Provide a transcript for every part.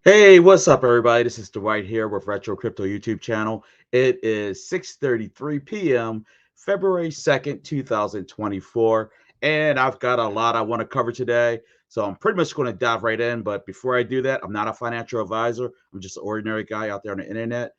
Hey, what's up, everybody? This is Dwight here with Retro Crypto YouTube channel. It is 6:33 p.m., February 2nd, 2024, and I've got a lot I want to cover today. So I'm pretty much going to dive right in. But before I do that, I'm not a financial advisor. I'm just an ordinary guy out there on the internet.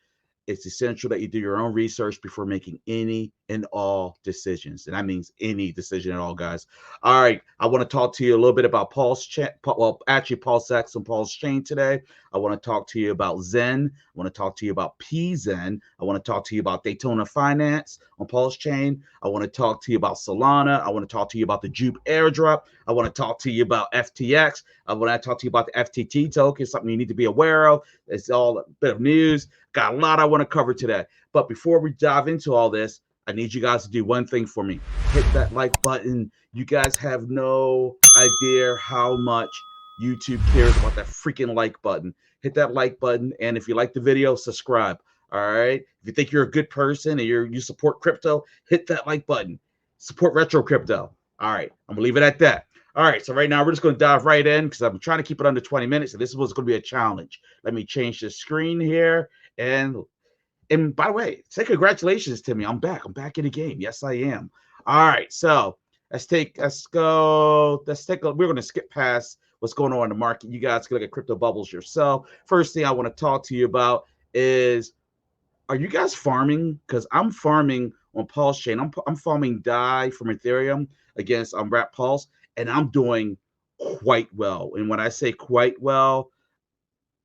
It's essential that you do your own research before making any and all decisions. And that means any decision at all, guys. All right. I want to talk to you a little bit about Pulsechain. Well, actually, Pulsechain and Pulsechain today. I want to talk to you about Zen. I want to talk to you about PZen. I want to talk to you about Daytona Finance on Pulsechain. I want to talk to you about Solana. I want to talk to you about the Jupe airdrop. I want to talk to you about FTX. I want to talk to you about the FTT token, something you need to be aware of. It's all a bit of news. Got a lot I want to cover today. But before we dive into all this, I need you guys to do one thing for me. Hit that like button. You guys have no idea how much YouTube cares about that freaking like button. Hit that like button. And if you like the video, subscribe. All right. If you think you're a good person and you support crypto, hit that like button. Support retro crypto. All right. I'm going to leave it at that. All right. So right now we're just going to dive right in because I'm trying to keep it under 20 minutes. And this was going to be a challenge. Let me change the screen here. And by the way, say congratulations to me. I'm back. I'm back in the game. Yes, I am. All right. So we're going to skip past what's going on in the market. You guys can look at crypto bubbles yourself. First thing I want to talk to you about is, are you guys farming? Because I'm farming on Pulsechain. I'm farming DAI from Ethereum against Wrap Pulse, and I'm doing quite well. And when I say quite well,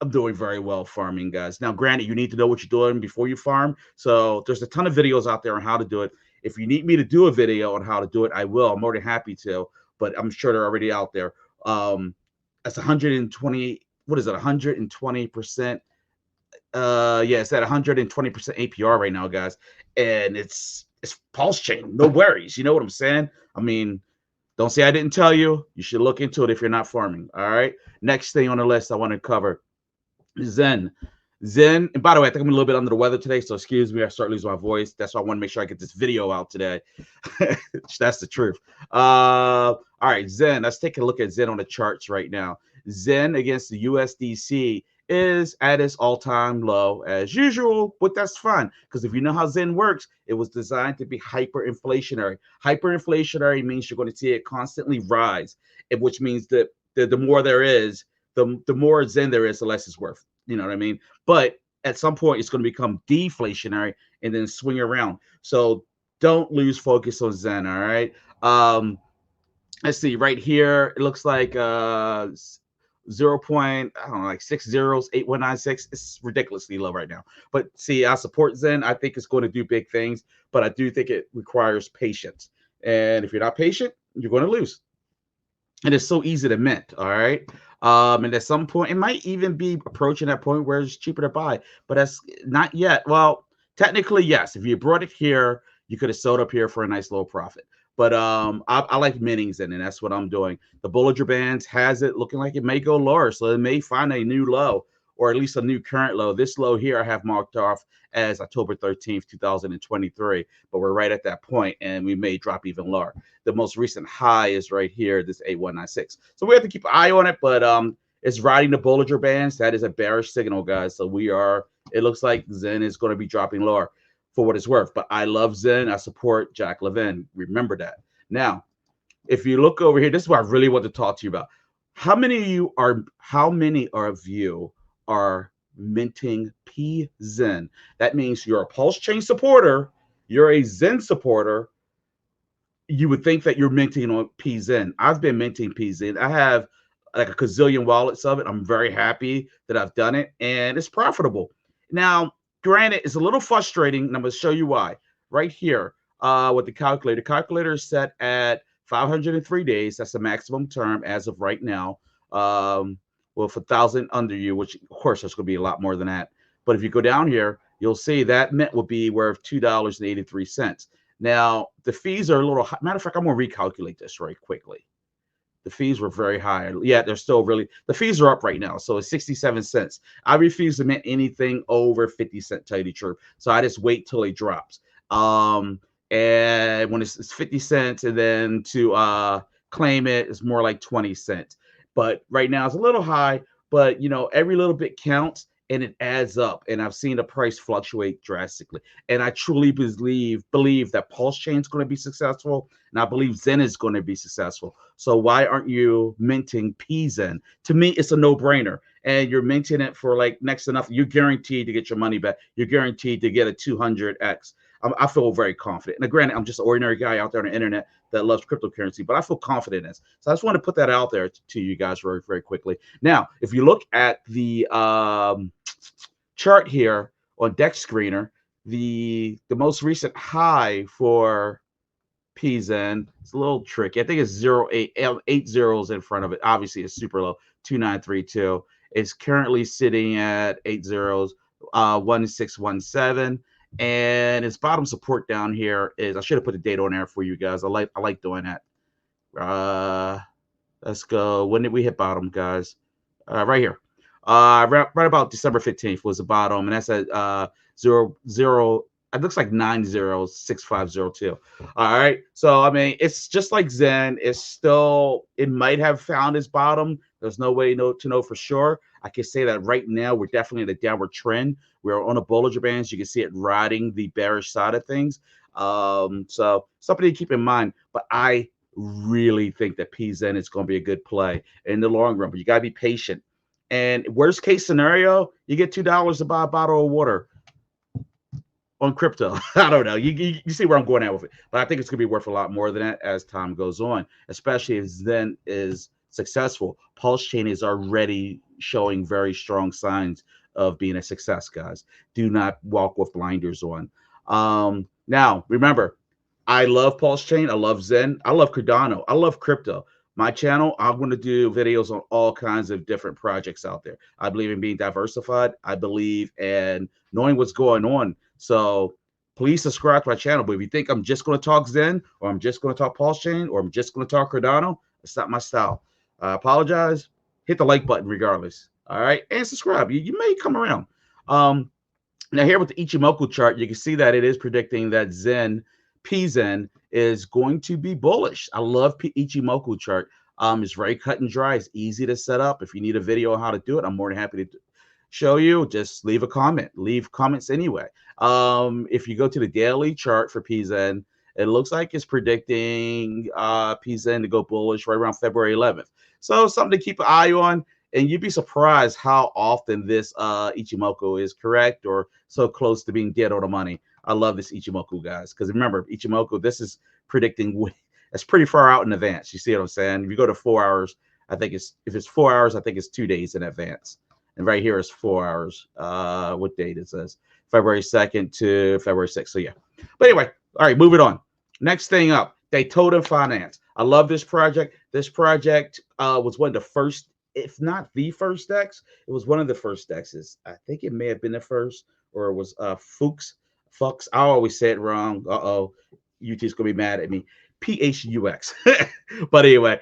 I'm doing very well farming, guys. Now, granted, you need to know what you're doing before you farm. So there's a ton of videos out there on how to do it. If you need me to do a video on how to do it, I will. I'm more than happy to, but I'm sure they're already out there. That's 120. What is it? 120%. Yeah, it's at 120% APR right now, guys. And it's Pulsechain. No worries. You know what I'm saying? I mean, don't say I didn't tell you. You should look into it if you're not farming. All right. Next thing on the list I want to cover, Zen. And by the way, I think I'm a little bit under the weather today, so excuse me. I start losing my voice. That's why I want to make sure I get this video out today. That's the truth. All right, Zen. Let's take a look at Zen on the charts right now. Zen against the USDC is at its all-time low as usual, but that's fine because if you know how Zen works, it was designed to be hyperinflationary. Hyperinflationary means you're going to see it constantly rise, which means that the more there is, the more Zen there is, the less it's worth. You know what I mean? But at some point, it's going to become deflationary and then swing around. So don't lose focus on Zen. All right. Let's see right here. It looks like 0. I don't know, like 6 zeros, 8196. It's ridiculously low right now. But see, I support Zen. I think it's going to do big things, but I do think it requires patience. And if you're not patient, you're going to lose. And it's so easy to mint. All right. And at some point, it might even be approaching that point where it's cheaper to buy, but that's not yet. Well, technically, yes. If you brought it here, you could have sold up here for a nice little profit. But I like mittings in, and that's what I'm doing. The Bollinger Bands has it looking like it may go lower, so it may find a new low, or at least a new current low. This low here I have marked off as October 13th, 2023, but we're right at that point, and we may drop even lower. The most recent high is right here, this 8196. So we have to keep an eye on it, but it's riding the Bollinger Bands. That is a bearish signal, guys. So it looks like Zen is going to be dropping lower for what it's worth. But I love Zen. I support Jack Levin. Remember that. Now, if you look over here, this is what I really want to talk to you about. How many of you are minting PZen? That means you're a Pulsechain supporter, you're a Zen supporter. You would think that you're minting on PZen. I've been minting PZen. I have like a gazillion wallets of it. I'm very happy that I've done it, and it's profitable. Now, granted, it's a little frustrating, and I'm going to show you why. Right here with the calculator. Calculator is set at 503 days. That's the maximum term as of right now. With 1,000 under you, which of course there's going to be a lot more than that. But if you go down here, you'll see that mint will be worth $2.83. Now, the fees are a little high. Matter of fact, I'm going to recalculate this very quickly. The fees were very high. Yeah, they're still the fees are up right now. So it's 67 cents. I refuse to mint anything over 50 cents, tell you the truth. So I just wait till it drops. And when it's 50 cents, and then to claim it is more like 20 cents. But right now it's a little high, but every little bit counts and it adds up. And I've seen the price fluctuate drastically. And I truly believe that Pulse Chain is going to be successful, and I believe Zen is going to be successful. So why aren't you minting PZen? To me, it's a no-brainer. And you're minting it for like next to nothing. You're guaranteed to get your money back. You're guaranteed to get a 200x. I feel very confident. Now, granted, I'm just an ordinary guy out there on the internet that loves cryptocurrency, but I feel confident in this. So I just want to put that out there to you guys very, very quickly. Now, if you look at the chart here on Dex Screener, the most recent high for PZen, it's a little tricky. I think it's 8 zeros in front of it. Obviously, it's super low, 2932. It's currently sitting at 8 zeros, 1617. And its bottom support down here is, I should have put the date on there for you guys. I like doing that. Let's go. When did we hit bottom, guys? Right here. Right about December 15th was the bottom, and that's at 0. It looks like 906502. All right. So I mean, it's just like Zen. It might have found its bottom. There's no way to know for sure. I can say that right now we're definitely in a downward trend. We're on a Bollinger Bands. You can see it riding the bearish side of things. So something to keep in mind. But I really think that PZen is going to be a good play in the long run. But you got to be patient. And worst case scenario, you get $2 to buy a bottle of water on crypto. I don't know. You see where I'm going at with it. But I think it's going to be worth a lot more than that as time goes on, especially if Zen is successful. Pulse Chain is already showing very strong signs of being a success, guys. Do not walk with blinders on. Now, remember, I love Pulse Chain. I love Zen. I love Cardano. I love crypto. My channel, I'm going to do videos on all kinds of different projects out there. I believe in being diversified. I believe in knowing what's going on. So please subscribe to my channel. But if you think I'm just going to talk Zen, or I'm just going to talk Pulse Chain, or I'm just going to talk Cardano, it's not my style. I apologize. Hit the like button regardless. All right. And subscribe. You may come around. Now here with the Ichimoku chart, you can see that it is predicting that PZen is going to be bullish. I love Ichimoku chart. It's very cut and dry. It's easy to set up. If you need a video on how to do it, I'm more than happy to show you. Just leave a comment. Leave comments anyway. If you go to the daily chart for PZen, it looks like it's predicting PZen to go bullish right around February 11th. So something to keep an eye on. And you'd be surprised how often this Ichimoku is correct or so close to being dead on the money. I love this Ichimoku, guys, because remember, Ichimoku, this is predicting, it's pretty far out in advance. You see what I'm saying? If you go to 4 hours, I think if it's 4 hours, I think it's 2 days in advance. And right here is 4 hours. What date is this? February 2nd to February 6th. So yeah. But anyway, all right, moving on. Next thing up, Daytona Finance. I love this project. This project was one of the first, if not the first DEX. It was one of the first DEXs. I think it may have been the first, or it was Fuchs. I always say it wrong. UT's gonna be mad at me. PHUX. But anyway,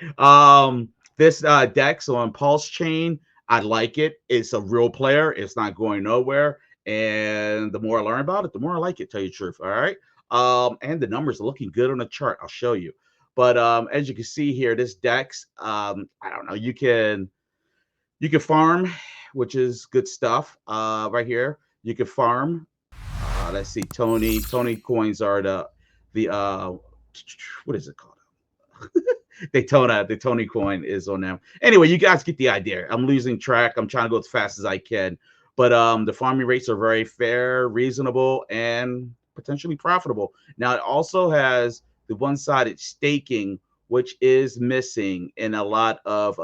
this DEX on Pulse Chain, I like it. It's a real player. It's not going nowhere. And the more I learn about it, the more I like it, tell you the truth. All right. And the numbers are looking good on the chart. I'll show you. But as you can see here, this DEX, I don't know, you can farm, which is good stuff. Right here, you can farm. Let's see, Tony coins are the what is it called? Daytona. The Tony coin is on them. Anyway, you guys get the idea. I'm losing track. I'm trying to go as fast as I can. But the farming rates are very fair, reasonable, and potentially profitable. Now, it also has the one-sided staking, which is missing in a lot of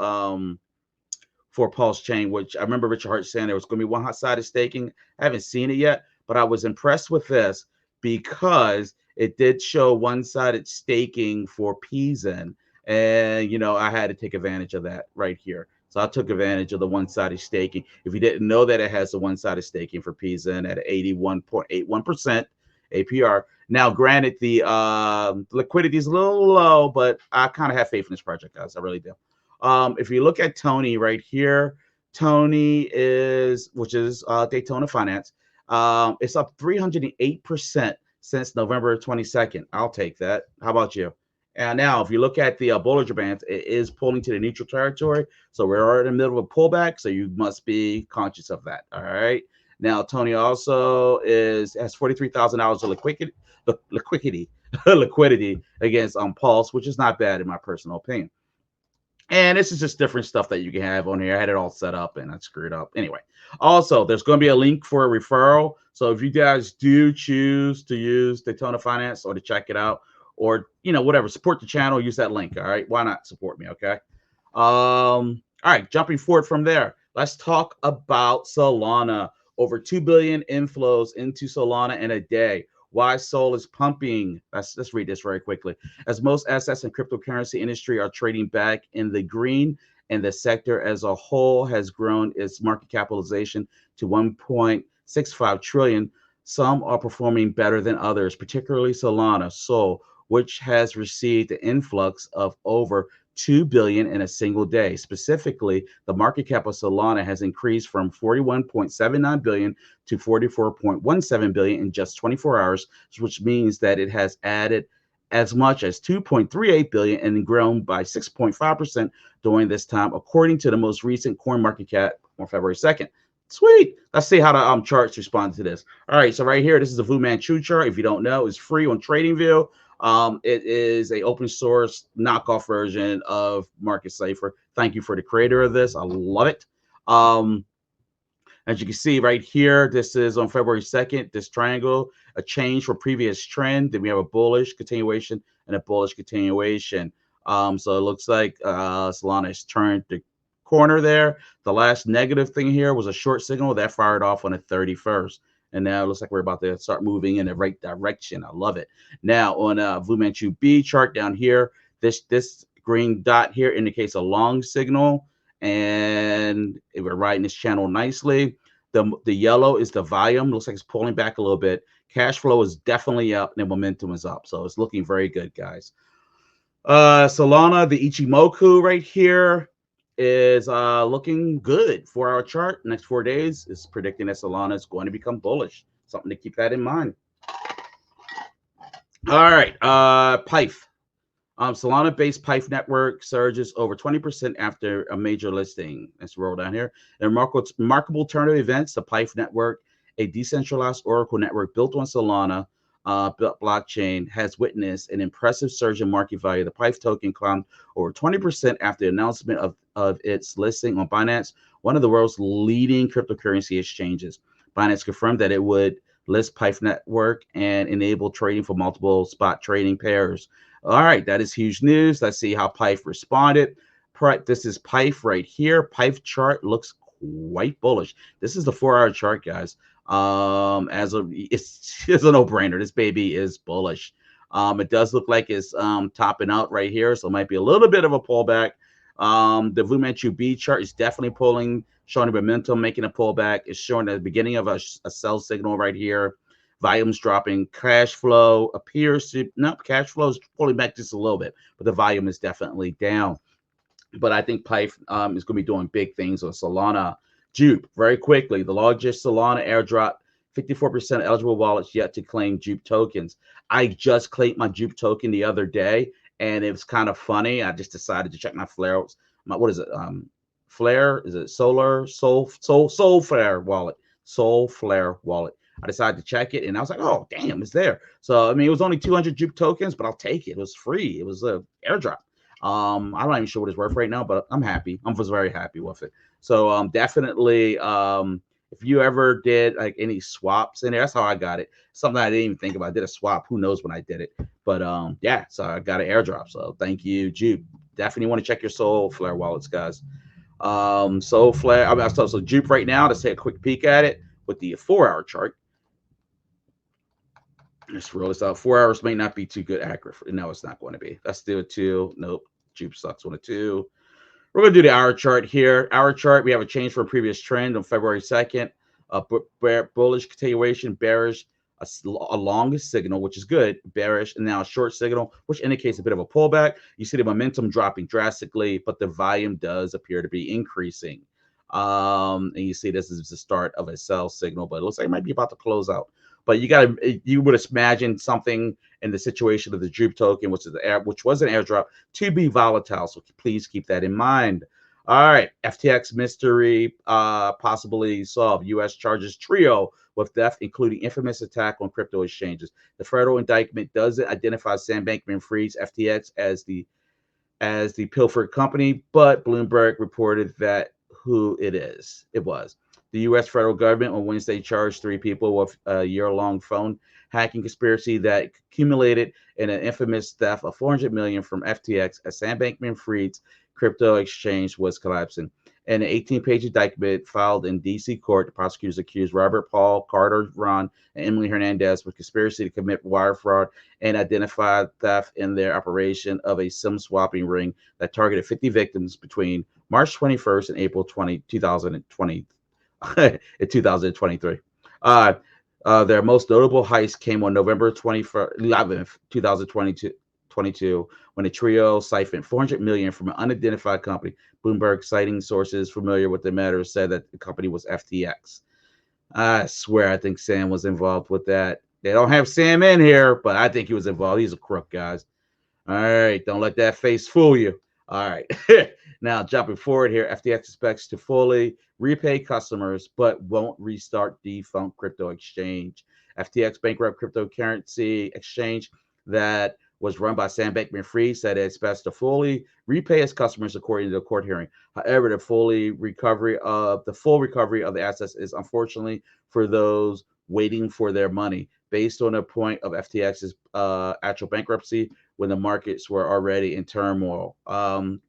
for Pulse Chain, which I remember Richard Hart saying there was going to be one-sided staking. I haven't seen it yet, but I was impressed with this because it did show one-sided staking for PZen. And, I had to take advantage of that right here. So I took advantage of the one-sided staking. If you didn't know that it has the one-sided staking for PZen at 81.81% APR. Now, granted, the liquidity is a little low, but I kind of have faith in this project, guys. I really do. If you look at Tony right here, Tony which is Daytona Finance. It's up 308% since November 22nd. I'll take that. How about you? And now, if you look at the Bollinger Bands, it is pulling to the neutral territory. So we're in the middle of a pullback. So you must be conscious of that. All right. Now, Tony also has $43,000 of liquidity, liquidity against Pulse, which is not bad in my personal opinion. And this is just different stuff that you can have on here. I had it all set up and I screwed up. Anyway, also, there's going to be a link for a referral. So if you guys do choose to use Daytona Finance or to check it out, or, whatever, support the channel, use that link. All right. Why not support me? Okay. All right. Jumping forward from there, let's talk about Solana. Over 2 billion inflows into Solana in a day. Why Sol is pumping. Let's read this very quickly. As most assets in cryptocurrency industry are trading back in the green, and the sector as a whole has grown its market capitalization to 1.65 trillion. Some are performing better than others, particularly Solana, Sol, which has received an influx of over 2 billion in a single day. Specifically, the market cap of Solana has increased from 41.79 billion to 44.17 billion in just 24 hours, which means that it has added as much as 2.38 billion and grown by 6.5% during this time, according to the most recent coin market cap on February 2nd. Sweet. Let's see how the charts respond to this. All right, so right here, this is the Fu Manchu chart. If you don't know, it's free on TradingView. It is a open source knockoff version of Market Cipher. Thank you for the creator of this. I love it. As you can see right here, this is on February 2nd, this triangle, a change from previous trend. Then we have a bullish continuation and a bullish continuation. So it looks like Solana has turned the corner there. The last negative thing here was a short signal that fired off on the 31st. And now it looks like we're about to start moving in the right direction. I love it. Now on Fu Manchu B chart down here, this green dot here indicates a long signal, and we're riding this channel nicely. The yellow is the volume. Looks like it's pulling back a little bit. Cash flow is definitely up, and the momentum is up. So it's looking very good, guys. Solana, the Ichimoku right here is looking good. 4-hour chart. Next 4 days is predicting that Solana is going to become bullish. Something to keep that in mind. All right, PIFE. Solana-based PIFE network surges over 20% after a major listing. Let's roll down here. A remarkable turn of events. The PIFE network, a decentralized Oracle network built on Solana blockchain, has witnessed an impressive surge in market value. The PIFE token climbed over 20% after the announcement of its listing on Binance, one of the world's leading cryptocurrency exchanges. Binance confirmed that it would list PIFE network and enable trading for multiple spot trading pairs. All right, that is huge news. Let's see how PIFE responded. This is PIFE right here. PIFE chart looks quite bullish. This is the 4-hour chart, guys. It's a no-brainer. This baby is bullish. It does look like it's topping out right here, so it might be a little bit of a pullback. The Fu Manchu B chart is definitely showing momentum, making a pullback. It's showing the beginning of a sell signal right here. Volume's dropping. Cash flow appears to cash flow is pulling back just a little bit, but the volume is definitely down. But I think PIFE is going to be doing big things on Solana. Jupe, very quickly, the largest Solana airdrop, 54% eligible wallets yet to claim Jupe tokens. I just claimed my Jupe token the other day, and it was kind of funny. I just decided to check my Flare. What is it? Flare? Is it Soul Flare wallet? Soul Flare wallet. I decided to check it, and I was like, oh, damn, it's there. So, I mean, it was only 200 Jupe tokens, but I'll take it. It was free. It was an airdrop. I'm not even sure what it's worth right now, but I'm happy. I'm just very happy with it. So definitely, if you ever did like any swaps in there, that's how I got it. Something I didn't even think about. I did a swap. Who knows when I did it? But yeah, so I got an airdrop. So thank you, Jupe. Definitely want to check your Soul Flare wallets, guys. Soul Flare. So Jupe right now. Let's take a quick peek at it with the 4-hour chart. Let's roll this out. 4 hours may not be too good accurate. No, it's not going to be. Let's do a 2. Nope. Jupe sucks on a 2. We're going to do the hour chart here. Hour chart, we have a change from a previous trend on February 2nd. Bullish continuation, bearish, a long signal, which is good, bearish, and now a short signal, which indicates a bit of a pullback. You see the momentum dropping drastically, but the volume does appear to be increasing. And you see this is the start of a sell signal, but it looks like it might be about to close out. But you would imagine something in the situation of the Droop token, which was an airdrop, to be volatile. So please keep that in mind. All right, FTX mystery possibly solved. U.S. charges trio with theft, including infamous attack on crypto exchanges. The federal indictment doesn't identify Sam Bankman-Fried's FTX as the pilfered company, but Bloomberg reported that who it was. The U.S. federal government on Wednesday charged 3 people with a year-long phone hacking conspiracy that accumulated in an infamous theft of $400 million from FTX as Sam Bankman-Fried's crypto exchange was collapsing. In an 18-page indictment filed in D.C. court, the prosecutors accused Robert Paul, Carter Ron, and Emily Hernandez with conspiracy to commit wire fraud and identified theft in their operation of a SIM swapping ring that targeted 50 victims between March 21st and April 2020 in 2023. Their most notable heist came on November 11th, 2022, when the trio siphoned $400 million from an unidentified company. Bloomberg, citing sources familiar with the matter, said that the company was FTX. I swear, I think Sam was involved with that. They don't have Sam in here, but I think he was involved. He's a crook, guys. All right, don't let that face fool you. All right, now jumping forward here, FTX expects to fully repay customers, but won't restart defunct crypto exchange. FTX bankrupt cryptocurrency exchange that was run by Sam Bankman-Fried said it expects to fully repay its customers according to the court hearing. However, the full recovery of the assets is unfortunately for those waiting for their money, based on a point of FTX's actual bankruptcy when the markets were already in turmoil. I'm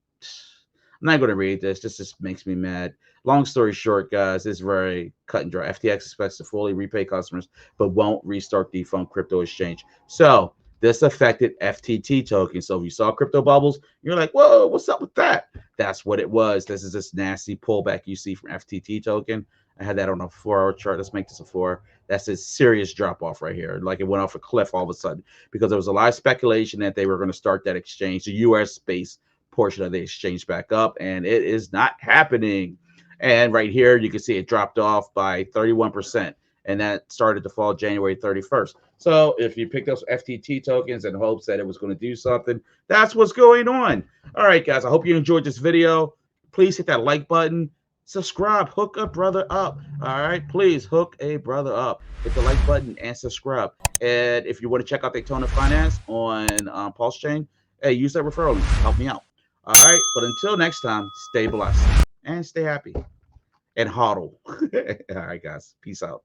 not going to read this. This just makes me mad. Long story short, guys, it's very cut and dry. FTX expects to fully repay customers, but won't restart defunct crypto exchange. So this affected FTT tokens. So if you saw crypto bubbles, you're like, whoa, what's up with that? That's what it was. This is this nasty pullback you see from FTT token. I had that on a 4-hour chart. Let's make this a 4. That's a serious drop off right here. Like it went off a cliff all of a sudden because there was a lot of speculation that they were going to start that exchange, the US based portion of the exchange, back up, and it is not happening. And right here, you can see it dropped off by 31%, and that started to fall January 31st. So if you picked up FTT tokens in hopes that it was going to do something, that's what's going on. All right, guys, I hope you enjoyed this video. Please hit that like button. Subscribe. Hook a brother up. All right, please hook a brother up. Hit the like button and subscribe. And if you want to check out Daytona Finance on Pulsechain, hey, use that referral link. Help me out. All right, but until next time, stay blessed and stay happy and hodl. All right, guys, peace out.